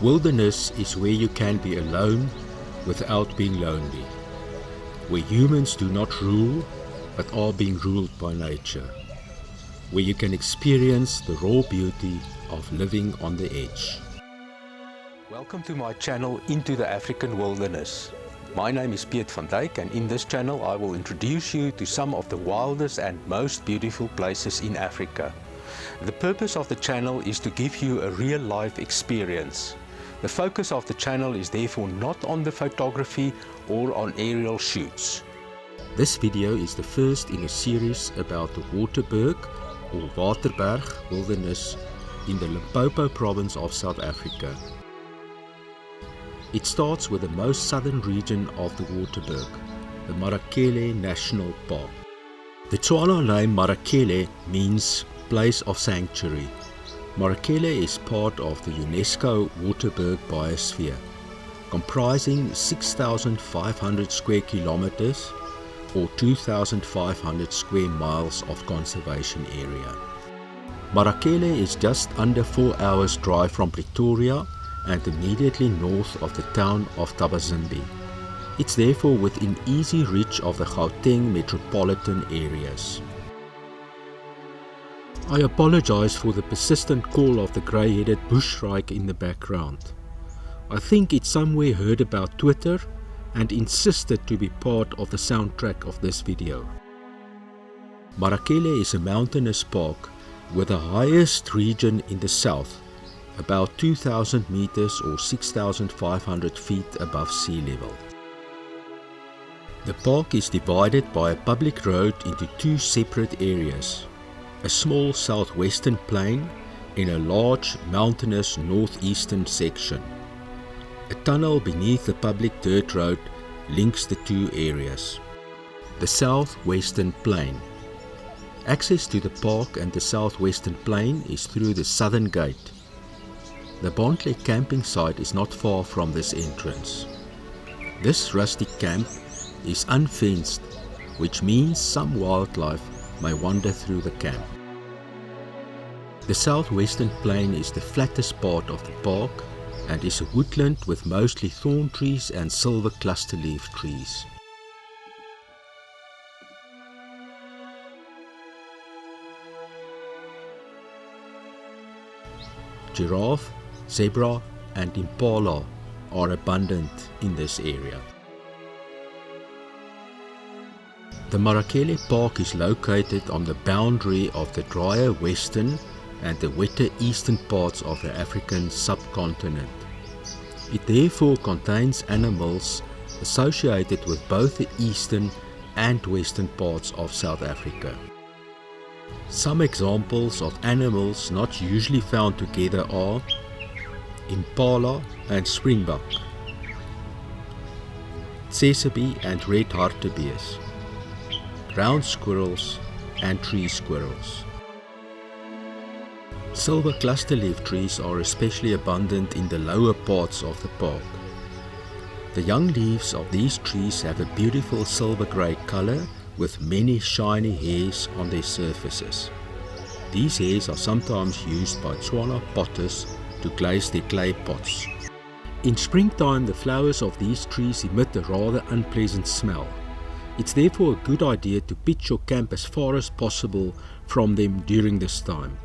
Wilderness is where you can be alone without being lonely, where humans do not rule but are being ruled by nature, where you can experience the raw beauty of living on the edge. Welcome to my channel Into the African Wilderness. My name is Piet van Dijk, and in this channel I will introduce you to some of the wildest and most beautiful places in Africa. The purpose of the channel is to give you a real-life experience. The focus of the channel is therefore not on the photography or on aerial shoots. This video is the first in a series about the Waterberg or Waterberg wilderness in the Limpopo province of South Africa. It starts with the most southern region of the Waterberg, the Marakele National Park. The Tswana name Marakele means place of sanctuary. Marakele is part of the UNESCO Waterberg biosphere, comprising 6,500 square kilometers or 2,500 square miles of conservation area. Marakele is just under 4 hours drive from Pretoria and immediately north of the town of Tabazimbi. It's therefore within easy reach of the Gauteng metropolitan areas. I apologize for the persistent call of the grey-headed bushshrike in the background. I think it somewhere heard about Twitter and insisted to be part of the soundtrack of this video. Marakele is a mountainous park with the highest region in the south, about 2,000 meters or 6,500 feet above sea level. The park is divided by a public road into two separate areas, a small southwestern plain and a large mountainous northeastern section. A tunnel beneath the public dirt road links the two areas. The southwestern plain. Access to the park and the southwestern plain is through the southern gate. The Bontle camping site is not far from this entrance. This rustic camp is unfenced, which means some wildlife may wander through the camp. The southwestern plain is the flattest part of the park and is a woodland with mostly thorn trees and silver cluster leaf trees. Giraffe, zebra and impala are abundant in this area. The Marakele Park is located on the boundary of the drier western and the wetter eastern parts of the African subcontinent. It therefore contains animals associated with both the eastern and western parts of South Africa. Some examples of animals not usually found together are impala and springbok, tsessebe and red hartebeest, ground squirrels and tree squirrels. Silver clusterleaf trees are especially abundant in the lower parts of the park. The young leaves of these trees have a beautiful silver grey colour with many shiny hairs on their surfaces. These hairs are sometimes used by Tswana potters to glaze their clay pots. In springtime, the flowers of these trees emit a rather unpleasant smell. It's therefore a good idea to pitch your camp as far as possible from them during this time.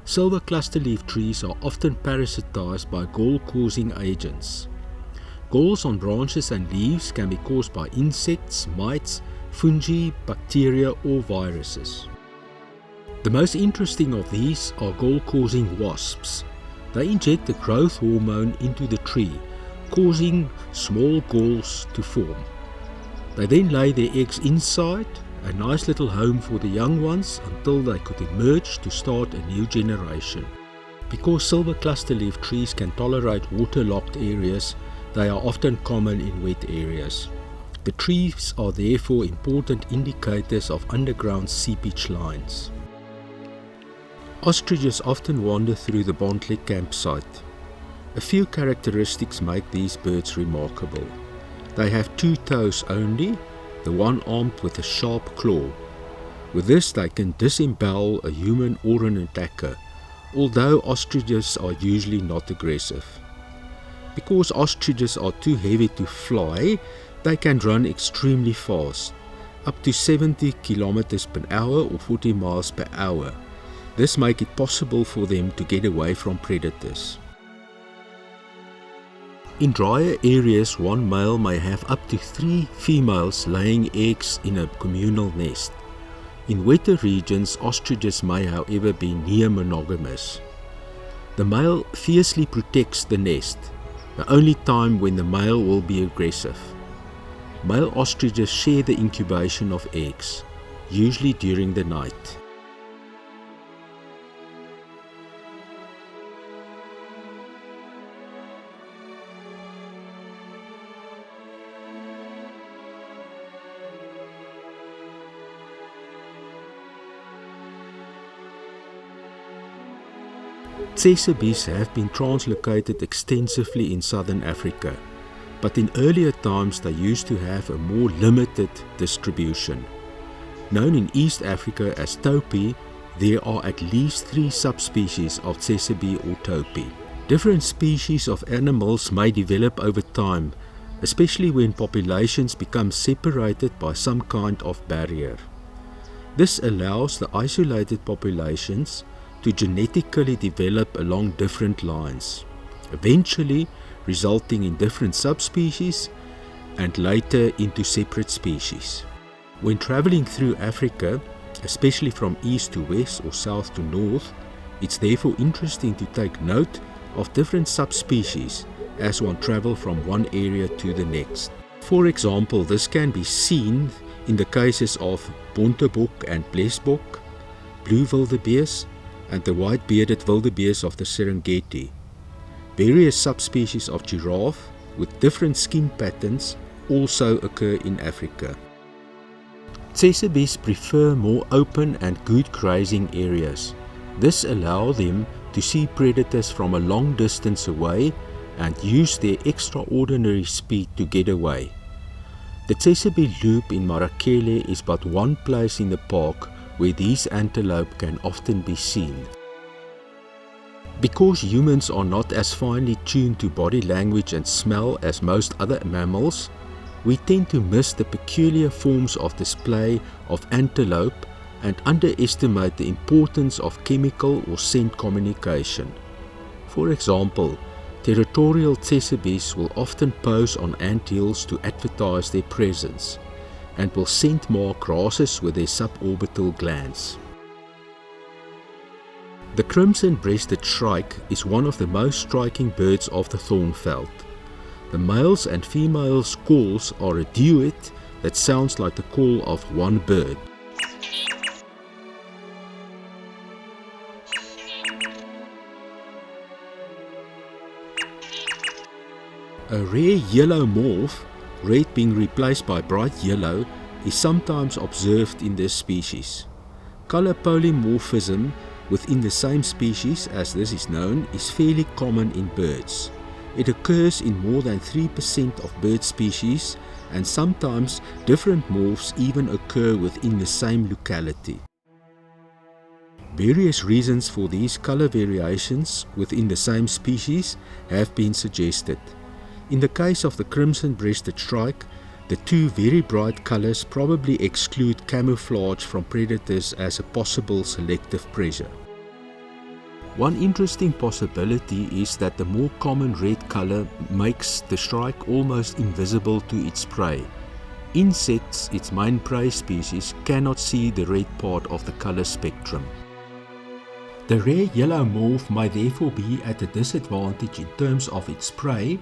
Silver clusterleaf trees are often parasitized by gall-causing agents. Galls on branches and leaves can be caused by insects, mites, fungi, bacteria or viruses. The most interesting of these are gall-causing wasps. They inject the growth hormone into the tree, causing small galls to form. They then lay their eggs inside, a nice little home for the young ones until they could emerge to start a new generation. Because silver clusterleaf trees can tolerate waterlogged areas, they are often common in wet areas. The trees are therefore important indicators of underground seepage lines. Ostriches often wander through the Bontle campsite. A few characteristics make these birds remarkable. They have 2 toes only, the one armed with a sharp claw. With this they can disembowel a human or an attacker, although ostriches are usually not aggressive. Because ostriches are too heavy to fly, they can run extremely fast, up to 70 km per hour or 40 miles per hour. This makes it possible for them to get away from predators. In drier areas, one male may have up to 3 females laying eggs in a communal nest. In wetter regions, ostriches may however be near monogamous. The male fiercely protects the nest, the only time when the male will be aggressive. Male ostriches share the incubation of eggs, usually during the night. Tsessebes have been translocated extensively in southern Africa, but in earlier times they used to have a more limited distribution. Known in East Africa as taupi, there are at least 3 subspecies of Tsessebe or taupi. Different species of animals may develop over time, especially when populations become separated by some kind of barrier. This allows the isolated populations to genetically develop along different lines, eventually resulting in different subspecies and later into separate species. When traveling through Africa, especially from east to west or south to north, it's therefore interesting to take note of different subspecies as one travels from one area to the next. For example, this can be seen in the cases of bontebok and blesbok, blue wildebeest, and the white-bearded wildebeest of the Serengeti. Various subspecies of giraffe with different skin patterns also occur in Africa. Tsessebes prefer more open and good grazing areas. This allows them to see predators from a long distance away and use their extraordinary speed to get away. The Tsessebe Loop in Marakele is but one place in the park where these antelope can often be seen. Because humans are not as finely tuned to body language and smell as most other mammals, we tend to miss the peculiar forms of display of antelope and underestimate the importance of chemical or scent communication. For example, territorial tsessebes will often pose on anthills to advertise their presence, and will scent mark grasses with their suborbital glands. The crimson-breasted shrike is one of the most striking birds of the thornveld. The males and females' calls are a duet that sounds like the call of one bird. A rare yellow morph, red being replaced by bright yellow, is sometimes observed in this species. Color polymorphism within the same species, as this is known, is fairly common in birds. It occurs in more than 3% of bird species, and sometimes different morphs even occur within the same locality. Various reasons for these color variations within the same species have been suggested. In the case of the crimson-breasted shrike, the two very bright colors probably exclude camouflage from predators as a possible selective pressure. One interesting possibility is that the more common red color makes the shrike almost invisible to its prey. Insects, its main prey species, cannot see the red part of the color spectrum. The rare yellow morph may therefore be at a disadvantage in terms of its prey,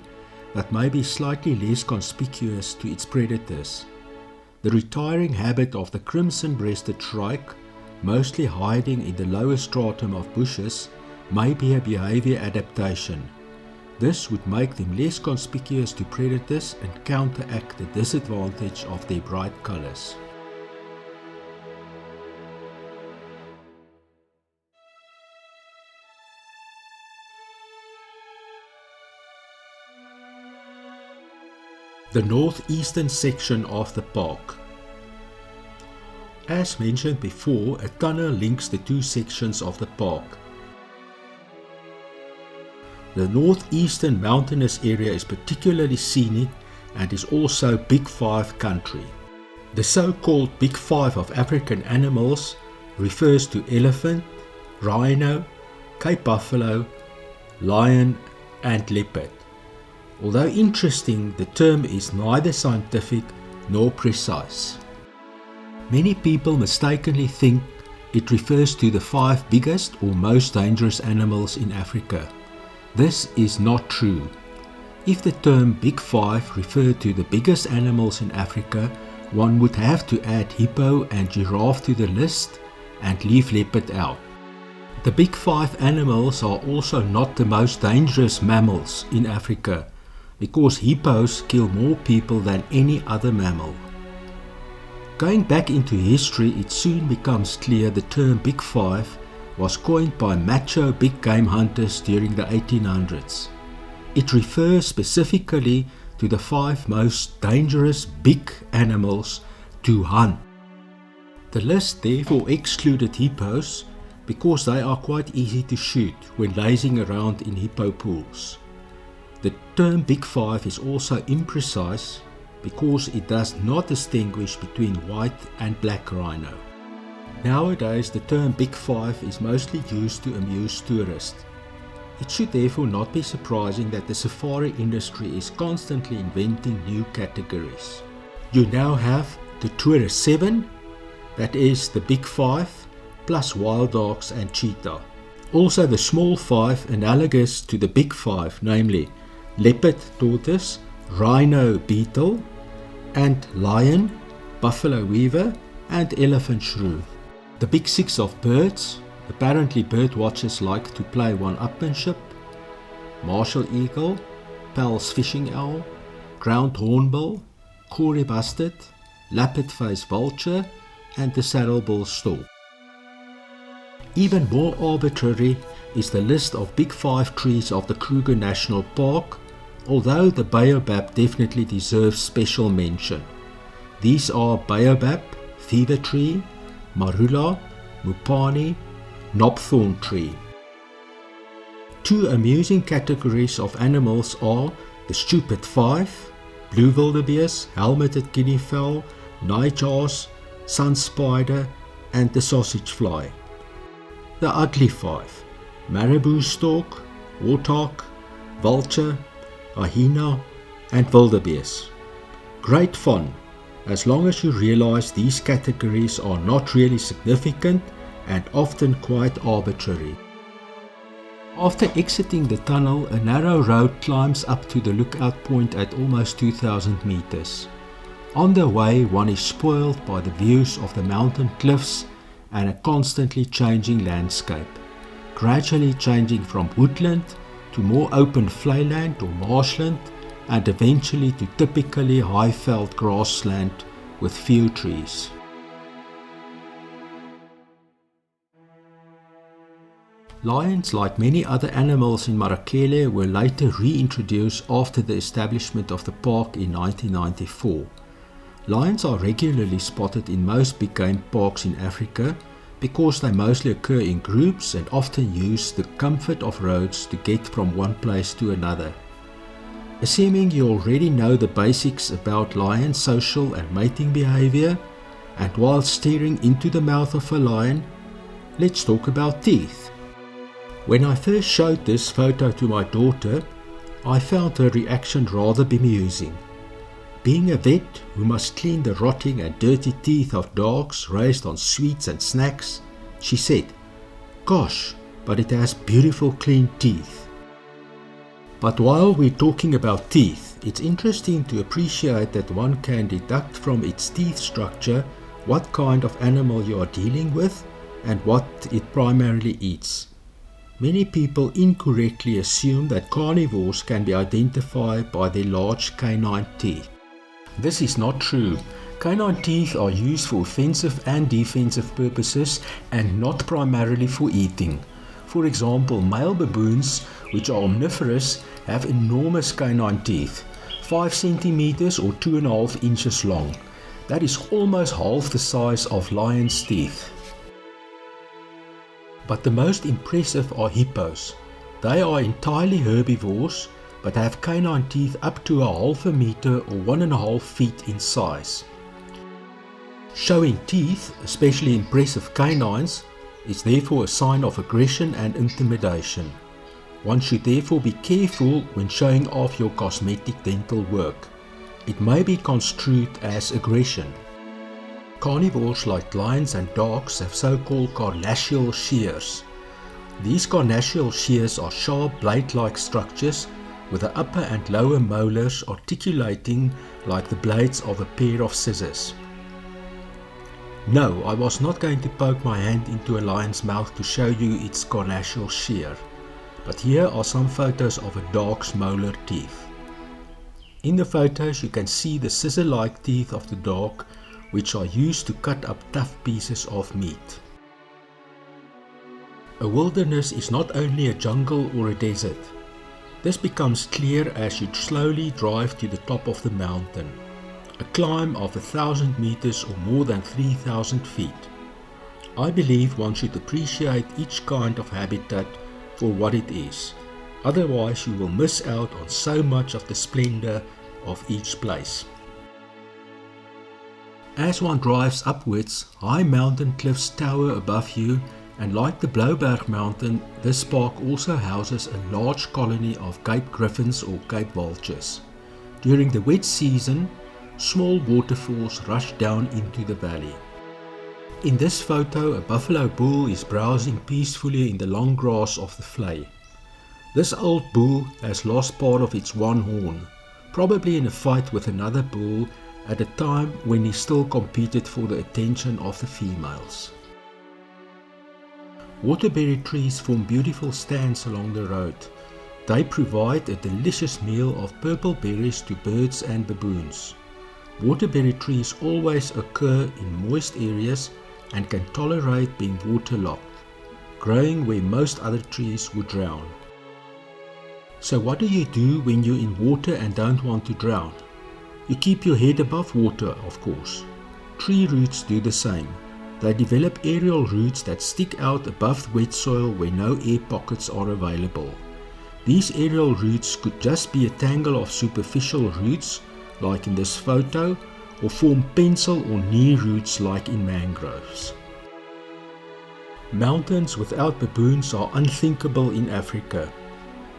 but may be slightly less conspicuous to its predators. The retiring habit of the crimson-breasted shrike, mostly hiding in the lower stratum of bushes, may be a behavior adaptation. This would make them less conspicuous to predators and counteract the disadvantage of their bright colors. The northeastern section of the park. As mentioned before, a tunnel links the two sections of the park. The northeastern mountainous area is particularly scenic and is also Big Five country. The so-called Big Five of African animals refers to elephant, rhino, Cape buffalo, lion and leopard. Although interesting, the term is neither scientific nor precise. Many people mistakenly think it refers to the 5 biggest or most dangerous animals in Africa. This is not true. If the term Big Five referred to the biggest animals in Africa, one would have to add hippo and giraffe to the list and leave leopard out. The Big Five animals are also not the most dangerous mammals in Africa, because hippos kill more people than any other mammal. Going back into history, it soon becomes clear the term Big Five was coined by macho big game hunters during the 1800s. It refers specifically to the 5 most dangerous big animals to hunt. The list therefore excluded hippos because they are quite easy to shoot when lazing around in hippo pools. The term Big Five is also imprecise because it does not distinguish between white and black rhino. Nowadays, the term Big Five is mostly used to amuse tourists. It should therefore not be surprising that the safari industry is constantly inventing new categories. You now have the Tourist 7, that is the Big Five, plus wild dogs and cheetah. Also the small 5 analogous to the Big Five, namely leopard tortoise, rhino beetle, and lion, buffalo weaver, and elephant shrew. The Big 6 of birds, apparently bird watchers like to play one-upmanship: martial eagle, Pell's fishing owl, ground hornbill, Corey bustard, lappet-faced vulture, and the saddlebull stork. Even more arbitrary is the list of Big Five trees of the Kruger National Park, although the baobab definitely deserves special mention. These are baobab, fever tree, marula, mupani, knobthorn tree. 2 amusing categories of animals are the stupid 5, blue wildebeest, helmeted guinea fowl, nightjars, sun spider, and the sausage fly. The ugly 5, marabou stork, warthog, vulture, hyena, and wildebeest. Great fun, as long as you realize these categories are not really significant and often quite arbitrary. After exiting the tunnel, a narrow road climbs up to the lookout point at almost 2,000 meters. On the way, one is spoiled by the views of the mountain cliffs and a constantly changing landscape, gradually changing from woodland to more open flayland or marshland, and eventually to typically high-veld grassland with few trees. Lions, like many other animals in Marakele, were later reintroduced after the establishment of the park in 1994. Lions are regularly spotted in most big game parks in Africa because they mostly occur in groups and often use the comfort of roads to get from one place to another. Assuming you already know the basics about lion social and mating behavior, and while staring into the mouth of a lion, let's talk about teeth. When I first showed this photo to my daughter, I found her reaction rather bemusing. Being a vet who must clean the rotting and dirty teeth of dogs raised on sweets and snacks, she said, "Gosh, but it has beautiful clean teeth." But while we're talking about teeth, it's interesting to appreciate that one can deduct from its teeth structure what kind of animal you are dealing with and what it primarily eats. Many people incorrectly assume that carnivores can be identified by their large canine teeth. This is not true. Canine teeth are used for offensive and defensive purposes and not primarily for eating. For example, male baboons, which are omnivorous, have enormous canine teeth, 5 centimeters or 2.5 inches long. That is almost half the size of lions' teeth. But the most impressive are hippos. They are entirely herbivores, but have canine teeth up to 1/2 meter or 1.5 feet in size. Showing teeth, especially impressive canines, is therefore a sign of aggression and intimidation. One should therefore be careful when showing off your cosmetic dental work. It may be construed as aggression. Carnivores like lions and dogs have so-called carnassial shears. These carnassial shears are sharp blade-like structures with the upper and lower molars articulating like the blades of a pair of scissors. No, I was not going to poke my hand into a lion's mouth to show you its carnassial shear, but here are some photos of a dog's molar teeth. In the photos you can see the scissor-like teeth of the dog, which are used to cut up tough pieces of meat. A wilderness is not only a jungle or a desert. This becomes clear as you slowly drive to the top of the mountain. A climb of 1,000 meters or more than 3,000 feet. I believe one should appreciate each kind of habitat for what it is. Otherwise you will miss out on so much of the splendor of each place. As one drives upwards, high mountain cliffs tower above you, and like the Blouberg mountain, this park also houses a large colony of Cape griffins or Cape vultures. During the wet season, small waterfalls rush down into the valley. In this photo, a buffalo bull is browsing peacefully in the long grass of the vlei. This old bull has lost part of its one horn, probably in a fight with another bull at a time when he still competed for the attention of the females. Waterberry trees form beautiful stands along the road. They provide a delicious meal of purple berries to birds and baboons. Waterberry trees always occur in moist areas and can tolerate being waterlogged, growing where most other trees would drown. So what do you do when you're in water and don't want to drown? You keep your head above water, of course. Tree roots do the same. They develop aerial roots that stick out above the wet soil where no air pockets are available. These aerial roots could just be a tangle of superficial roots, like in this photo, or form pencil or knee roots like in mangroves. Mountains without baboons are unthinkable in Africa.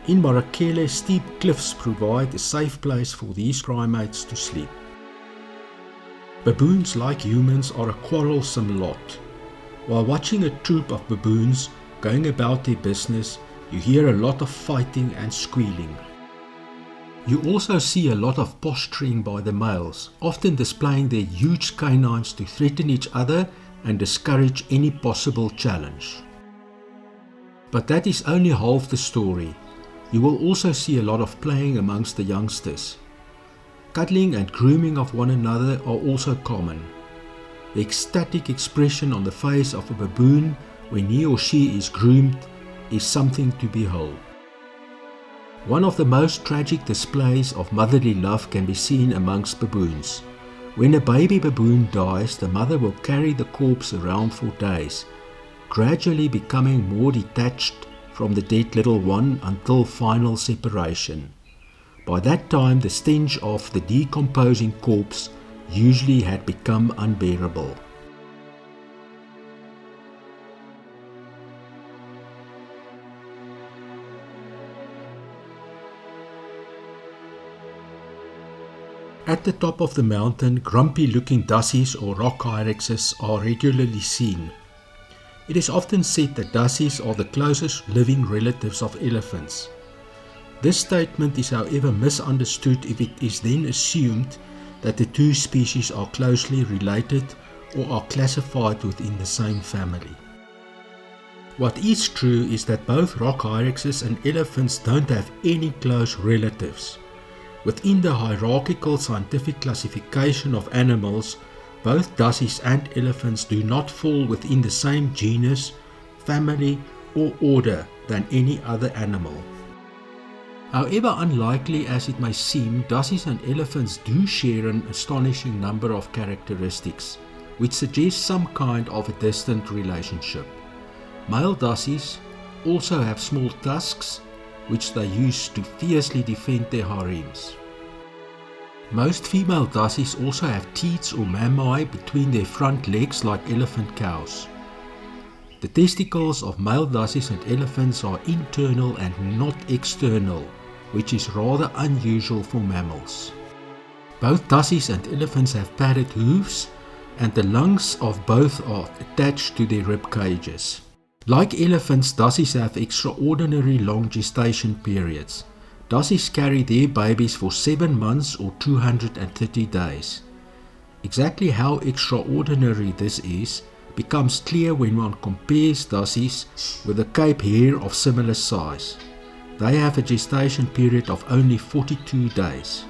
In Marakele, steep cliffs provide a safe place for these primates to sleep. Baboons, like humans, are a quarrelsome lot. While watching a troop of baboons going about their business, you hear a lot of fighting and squealing. You also see a lot of posturing by the males, often displaying their huge canines to threaten each other and discourage any possible challenge. But that is only half the story. You will also see a lot of playing amongst the youngsters. Cuddling and grooming of one another are also common. The ecstatic expression on the face of a baboon when he or she is groomed is something to behold. One of the most tragic displays of motherly love can be seen amongst baboons. When a baby baboon dies, the mother will carry the corpse around for days, gradually becoming more detached from the dead little one until final separation. By that time, the stench of the decomposing corpse usually had become unbearable. At the top of the mountain, grumpy-looking Dassies or rock hyraxes are regularly seen. It is often said that Dassies are the closest living relatives of elephants. This statement is however misunderstood if it is then assumed that the two species are closely related or are classified within the same family. What is true is that both rock hyraxes and elephants don't have any close relatives. Within the hierarchical scientific classification of animals, both Dassies and elephants do not fall within the same genus, family or order than any other animal. However unlikely as it may seem, Dassies and elephants do share an astonishing number of characteristics, which suggest some kind of a distant relationship. Male Dassies also have small tusks which they use to fiercely defend their harems. Most female dassies also have teats or mammae between their front legs like elephant cows. The testicles of male dassies and elephants are internal and not external, which is rather unusual for mammals. Both dassies and elephants have padded hooves, and the lungs of both are attached to their rib cages. Like elephants, dassies have extraordinary long gestation periods. Dassies carry their babies for 7 months or 230 days. Exactly how extraordinary this is becomes clear when one compares dassies with the Cape hare of similar size. They have a gestation period of only 42 days.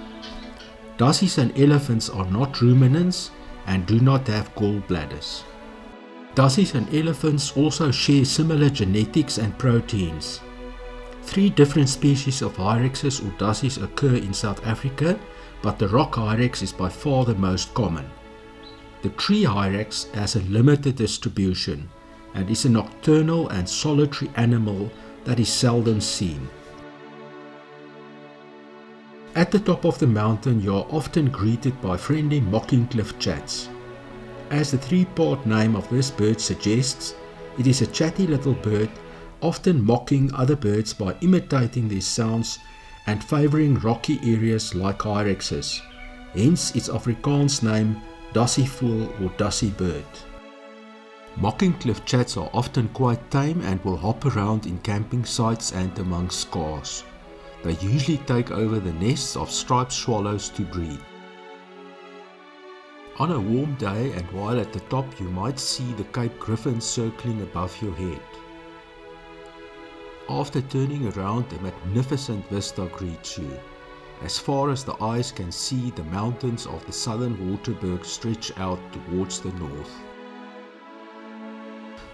Dassies and elephants are not ruminants and do not have gallbladders. Dassies and elephants also share similar genetics and proteins. 3 different species of hyraxes or dassies occur in South Africa, but the rock hyrax is by far the most common. The tree hyrax has a limited distribution and is a nocturnal and solitary animal that is seldom seen. At the top of the mountain, you are often greeted by friendly mocking cliff chats. As the 3-part name of this bird suggests, it is a chatty little bird, often mocking other birds by imitating their sounds and favoring rocky areas like hyraxes, hence its Afrikaans name Dassievoël or Dassie bird. Mocking cliff chats are often quite tame and will hop around in camping sites and among scars. They usually take over the nests of striped swallows to breed. On a warm day and while at the top, you might see the Cape griffon circling above your head. After turning around, a magnificent vista greets you. As far as the eyes can see, the mountains of the southern Waterberg stretch out towards the north.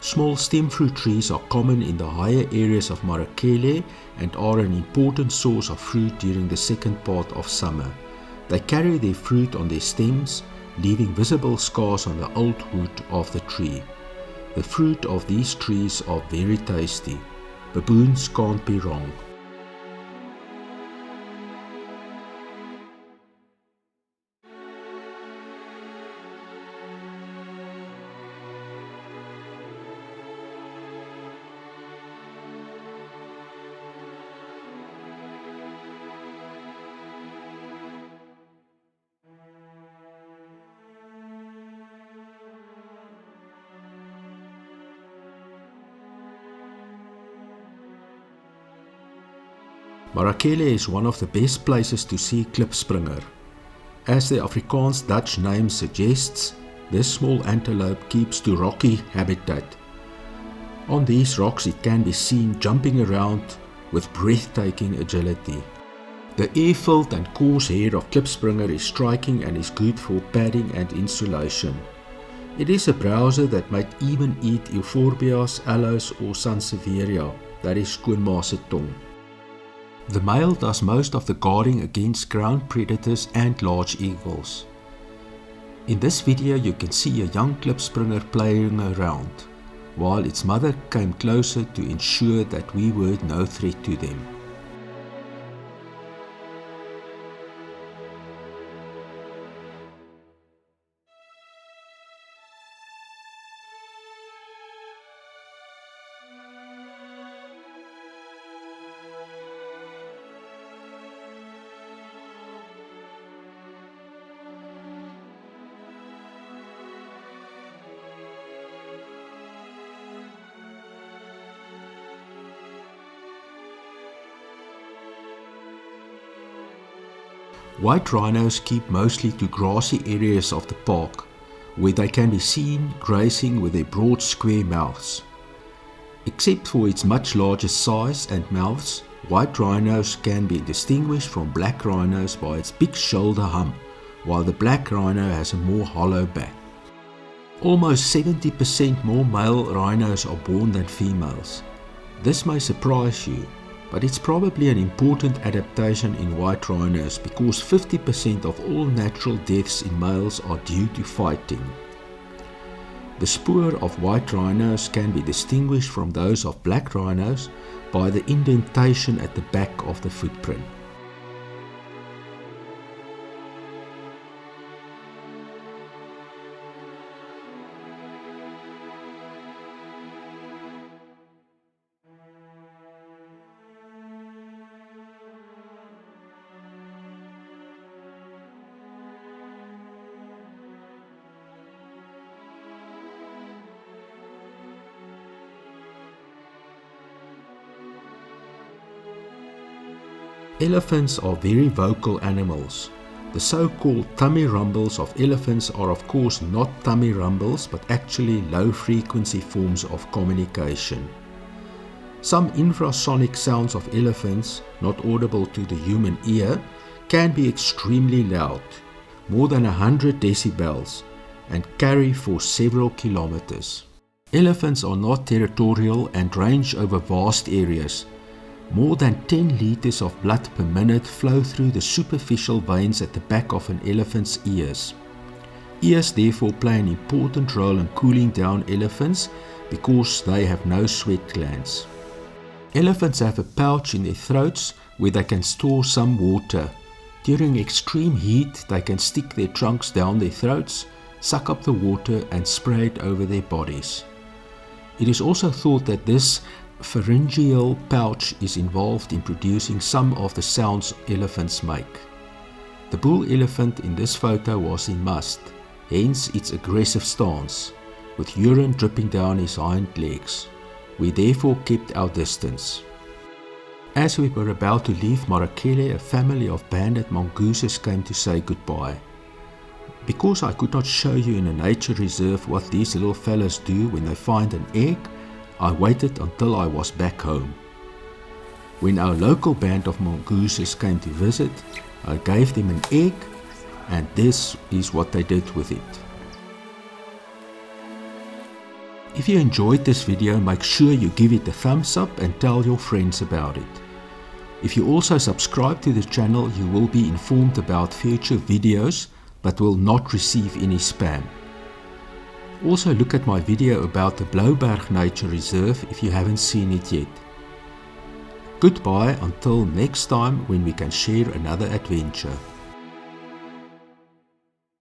Small stem fruit trees are common in the higher areas of Marakele and are an important source of fruit during the second part of summer. They carry their fruit on their stems, leaving visible scars on the old wood of the tree. The fruit of these trees are very tasty. Baboons can't be wrong. Marakele is one of the best places to see klipspringer. As the Afrikaans Dutch name suggests, this small antelope keeps to rocky habitat. On these rocks it can be seen jumping around with breathtaking agility. The air-filled and coarse hair of klipspringer is striking and is good for padding and insulation. It is a browser that might even eat euphorbias, aloes or sansevieria, that is skoonma se tong. The male does most of the guarding against ground predators and large eagles. In this video you can see a young klipspringer playing around, while its mother came closer to ensure that we were no threat to them. White rhinos keep mostly to grassy areas of the park, where they can be seen grazing with their broad square mouths. Except for its much larger size and mouths, white rhinos can be distinguished from black rhinos by its big shoulder hump, while the black rhino has a more hollow back. Almost 70% more male rhinos are born than females. This may surprise you, but it's probably an important adaptation in white rhinos because 50% of all natural deaths in males are due to fighting. The spoor of white rhinos can be distinguished from those of black rhinos by the indentation at the back of the footprint. Elephants are very vocal animals. The so-called tummy rumbles of elephants are of course not tummy rumbles but actually low-frequency forms of communication. Some infrasonic sounds of elephants, not audible to the human ear, can be extremely loud, more than 100 decibels, and carry for several kilometers. Elephants are not territorial and range over vast areas. More than 10 liters of blood per minute flow through the superficial veins at the back of an elephant's ears. Ears therefore play an important role in cooling down elephants because they have no sweat glands. Elephants have a pouch in their throats where they can store some water. During extreme heat, they can stick their trunks down their throats, suck up the water and spray it over their bodies. It is also thought that this pharyngeal pouch is involved in producing some of the sounds elephants make. The bull elephant in this photo was in must, hence its aggressive stance, with urine dripping down his hind legs. We therefore kept our distance. As we were about to leave Marakele, a family of banded mongooses came to say goodbye. Because I could not show you in a nature reserve what these little fellas do when they find an egg, I waited until I was back home. When our local band of mongooses came to visit, I gave them an egg, and this is what they did with it. If you enjoyed this video, make sure you give it a thumbs up and tell your friends about it. If you also subscribe to the channel, you will be informed about future videos, but will not receive any spam. Also look at my video about the Waterberg Nature Reserve if you haven't seen it yet. Goodbye until next time when we can share another adventure.